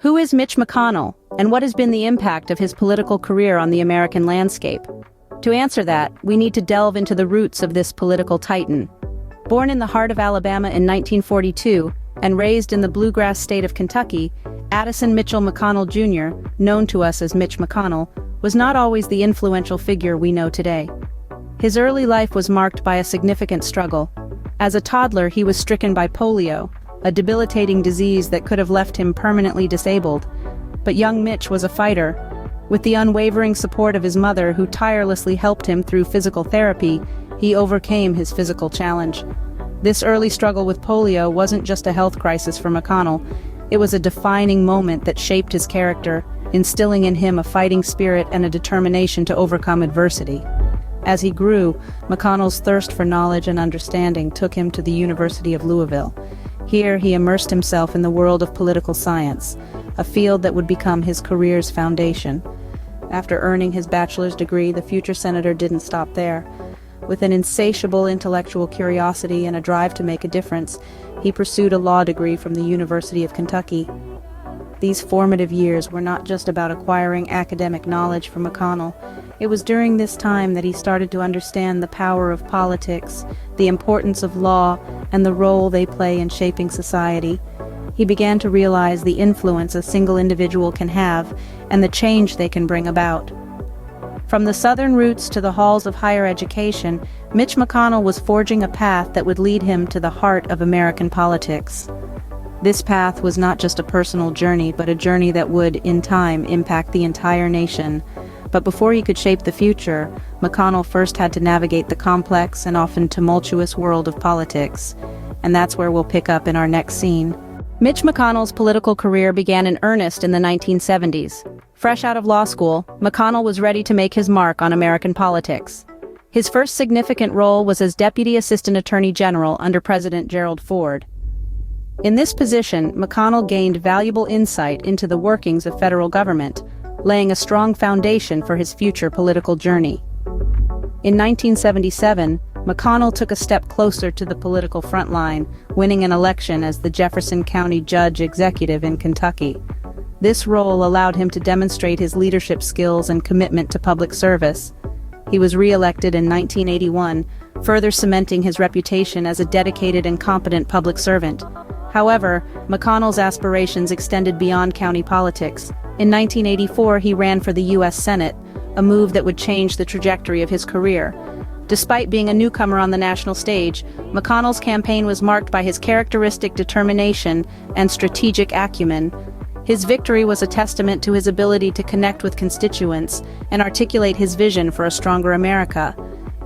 Who is Mitch McConnell, and what has been the impact of his political career on the American landscape? To answer that, we need to delve into the roots of this political titan. Born in the heart of Alabama in 1942 and raised in the bluegrass state of Kentucky, Addison Mitchell McConnell Jr., known to us as Mitch McConnell, was not always the influential figure we know today. His early life was marked by a significant struggle. As a toddler, he was stricken by polio, a debilitating disease that could have left him permanently disabled. But young Mitch was a fighter. With the unwavering support of his mother, who tirelessly helped him through physical therapy, he overcame his physical challenge. This early struggle with polio wasn't just a health crisis for McConnell. It was a defining moment that shaped his character, instilling in him a fighting spirit and a determination to overcome adversity. As he grew, McConnell's thirst for knowledge and understanding took him to the University of Louisville. Here, he immersed himself in the world of political science, a field that would become his career's foundation. After earning his bachelor's degree, the future senator didn't stop there. With an insatiable intellectual curiosity and a drive to make a difference, he pursued a law degree from the University of Kentucky. These formative years were not just about acquiring academic knowledge for McConnell. It was during this time that he started to understand the power of politics, the importance of law, and the role they play in shaping society. He began to realize the influence a single individual can have and the change they can bring about. From the southern roots to the halls of higher education, Mitch McConnell was forging a path that would lead him to the heart of American politics. This path was not just a personal journey, but a journey that would, in time, impact the entire nation. But before he could shape the future, McConnell first had to navigate the complex and often tumultuous world of politics. And that's where we'll pick up in our next scene. Mitch McConnell's political career began in earnest in the 1970s. Fresh out of law school, McConnell was ready to make his mark on American politics. His first significant role was as Deputy Assistant Attorney General under President Gerald Ford. In this position, McConnell gained valuable insight into the workings of federal government, laying a strong foundation for his future political journey. In 1977, McConnell took a step closer to the political front line, winning an election as the Jefferson County Judge Executive in Kentucky. This role allowed him to demonstrate his leadership skills and commitment to public service. He was re-elected in 1981, further cementing his reputation as a dedicated and competent public servant. However, McConnell's aspirations extended beyond county politics. In 1984, he ran for the U.S. Senate, a move that would change the trajectory of his career. Despite being a newcomer on the national stage, McConnell's campaign was marked by his characteristic determination and strategic acumen. His victory was a testament to his ability to connect with constituents and articulate his vision for a stronger America.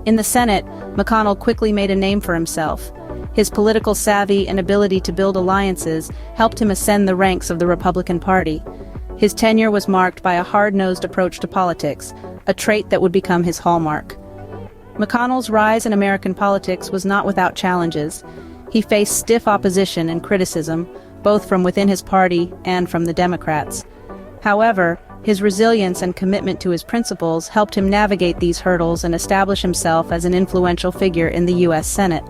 In the Senate, McConnell quickly made a name for himself. His political savvy and ability to build alliances helped him ascend the ranks of the Republican Party. His tenure was marked by a hard-nosed approach to politics, a trait that would become his hallmark. McConnell's rise in American politics was not without challenges. He faced stiff opposition and criticism, both from within his party and from the Democrats. However, his resilience and commitment to his principles helped him navigate these hurdles and establish himself as an influential figure in the U.S. Senate.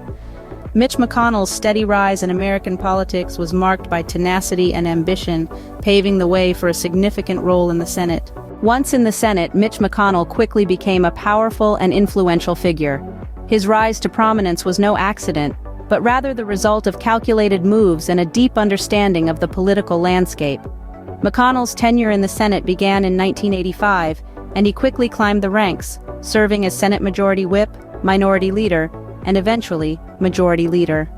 Mitch McConnell's steady rise in American politics was marked by tenacity and ambition, paving the way for a significant role in the Senate. Once in the Senate, Mitch McConnell quickly became a powerful and influential figure. His rise to prominence was no accident, but rather the result of calculated moves and a deep understanding of the political landscape. McConnell's tenure in the Senate began in 1985, and he quickly climbed the ranks, serving as Senate Majority Whip, Minority Leader, and eventually, Majority Leader.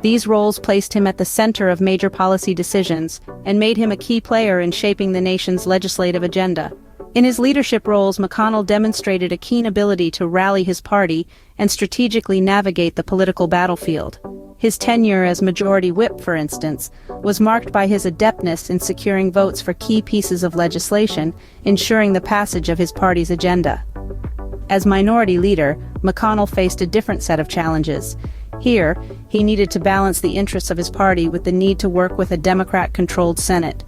These roles placed him at the center of major policy decisions and made him a key player in shaping the nation's legislative agenda. In his leadership roles, McConnell demonstrated a keen ability to rally his party and strategically navigate the political battlefield. His tenure as Majority Whip, for instance, was marked by his adeptness in securing votes for key pieces of legislation, ensuring the passage of his party's agenda. As Minority Leader, McConnell faced a different set of challenges. Here, he needed to balance the interests of his party with the need to work with a Democrat-controlled Senate.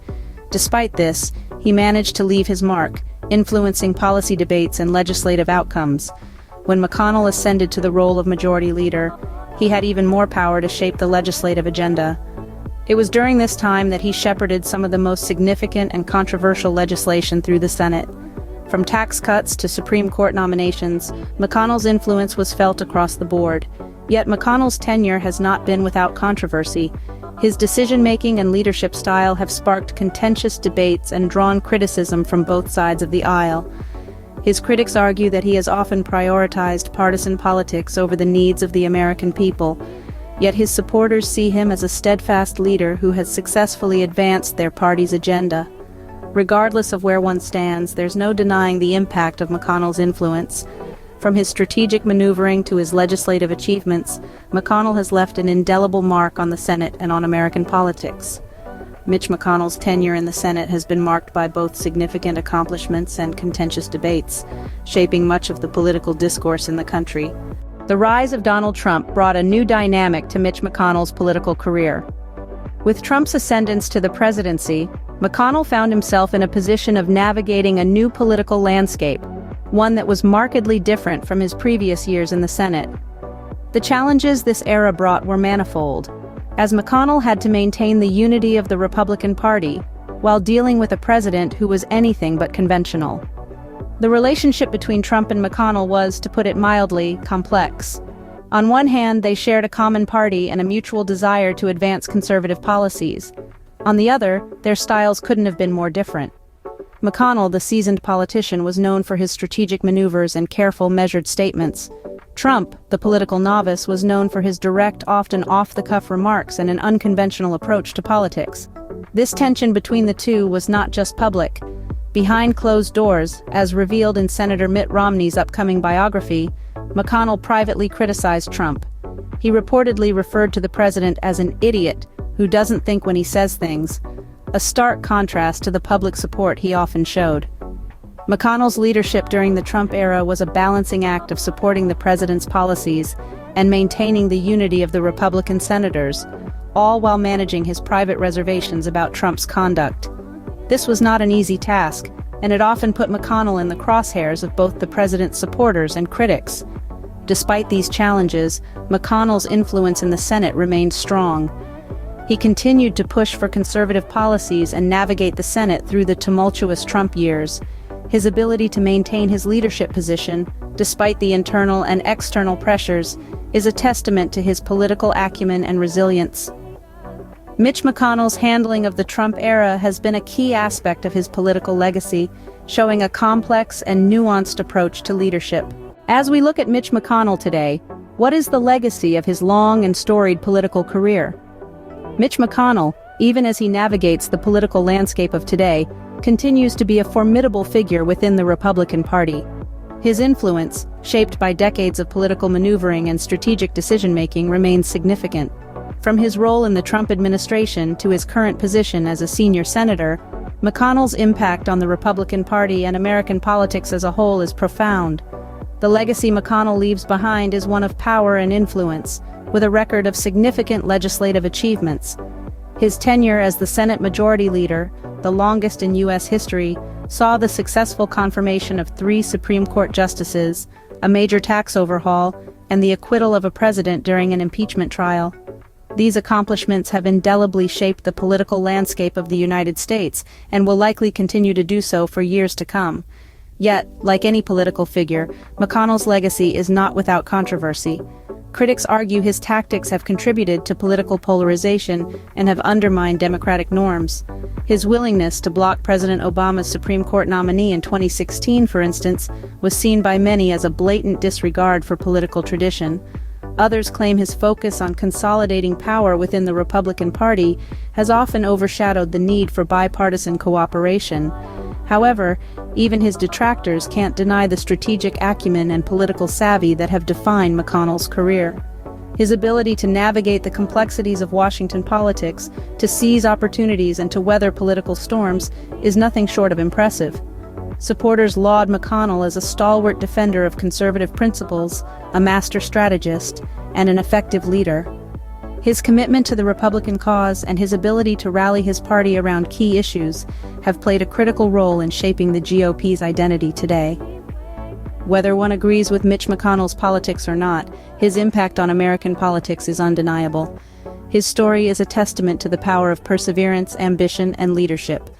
Despite this, he managed to leave his mark, influencing policy debates and legislative outcomes. When McConnell ascended to the role of Majority Leader, he had even more power to shape the legislative agenda. It was during this time that he shepherded some of the most significant and controversial legislation through the Senate. From tax cuts to Supreme Court nominations, McConnell's influence was felt across the board. Yet McConnell's tenure has not been without controversy. His decision-making and leadership style have sparked contentious debates and drawn criticism from both sides of the aisle. His critics argue that he has often prioritized partisan politics over the needs of the American people. Yet his supporters see him as a steadfast leader who has successfully advanced their party's agenda. Regardless of where one stands, there's no denying the impact of McConnell's influence. From his strategic maneuvering to his legislative achievements, McConnell has left an indelible mark on the Senate and on American politics. Mitch McConnell's tenure in the Senate has been marked by both significant accomplishments and contentious debates, shaping much of the political discourse in the country. The rise of Donald Trump brought a new dynamic to Mitch McConnell's political career. With Trump's ascendance to the presidency, McConnell found himself in a position of navigating a new political landscape, one that was markedly different from his previous years in the Senate. The challenges this era brought were manifold, as McConnell had to maintain the unity of the Republican Party while dealing with a president who was anything but conventional. The relationship between Trump and McConnell was, to put it mildly, complex. On one hand, they shared a common party and a mutual desire to advance conservative policies. On the other, their styles couldn't have been more different. McConnell, the seasoned politician, was known for his strategic maneuvers and careful, measured statements. Trump, the political novice, was known for his direct, often off-the-cuff remarks and an unconventional approach to politics. This tension between the two was not just public. Behind closed doors, as revealed in Senator Mitt Romney's upcoming biography, McConnell privately criticized Trump. He reportedly referred to the president as an idiot who doesn't think when he says things, a stark contrast to the public support he often showed. McConnell's leadership during the Trump era was a balancing act of supporting the president's policies and maintaining the unity of the Republican senators, all while managing his private reservations about Trump's conduct. This was not an easy task, and it often put McConnell in the crosshairs of both the president's supporters and critics. Despite these challenges, McConnell's influence in the Senate remained strong. He continued to push for conservative policies and navigate the Senate through the tumultuous Trump years. His ability to maintain his leadership position, despite the internal and external pressures, is a testament to his political acumen and resilience. Mitch McConnell's handling of the Trump era has been a key aspect of his political legacy, showing a complex and nuanced approach to leadership. As we look at Mitch McConnell today, what is the legacy of his long and storied political career? Mitch McConnell, even as he navigates the political landscape of today, continues to be a formidable figure within the Republican Party. His influence, shaped by decades of political maneuvering and strategic decision-making, remains significant. From his role in the Trump administration to his current position as a senior senator, McConnell's impact on the Republican Party and American politics as a whole is profound. The legacy McConnell leaves behind is one of power and influence, with a record of significant legislative achievements. His tenure as the Senate Majority Leader, the longest in U.S. history, saw the successful confirmation of 3 Supreme Court justices, a major tax overhaul, and the acquittal of a president during an impeachment trial. These accomplishments have indelibly shaped the political landscape of the United States and will likely continue to do so for years to come. Yet, like any political figure, McConnell's legacy is not without controversy. Critics argue his tactics have contributed to political polarization and have undermined democratic norms. His willingness to block President Obama's Supreme Court nominee in 2016, for instance, was seen by many as a blatant disregard for political tradition. Others claim his focus on consolidating power within the Republican Party has often overshadowed the need for bipartisan cooperation. However, even his detractors can't deny the strategic acumen and political savvy that have defined McConnell's career. His ability to navigate the complexities of Washington politics, to seize opportunities and to weather political storms is nothing short of impressive. Supporters laud McConnell as a stalwart defender of conservative principles, a master strategist, and an effective leader. His commitment to the Republican cause and his ability to rally his party around key issues have played a critical role in shaping the GOP's identity today. Whether one agrees with Mitch McConnell's politics or not, his impact on American politics is undeniable. His story is a testament to the power of perseverance, ambition, and leadership,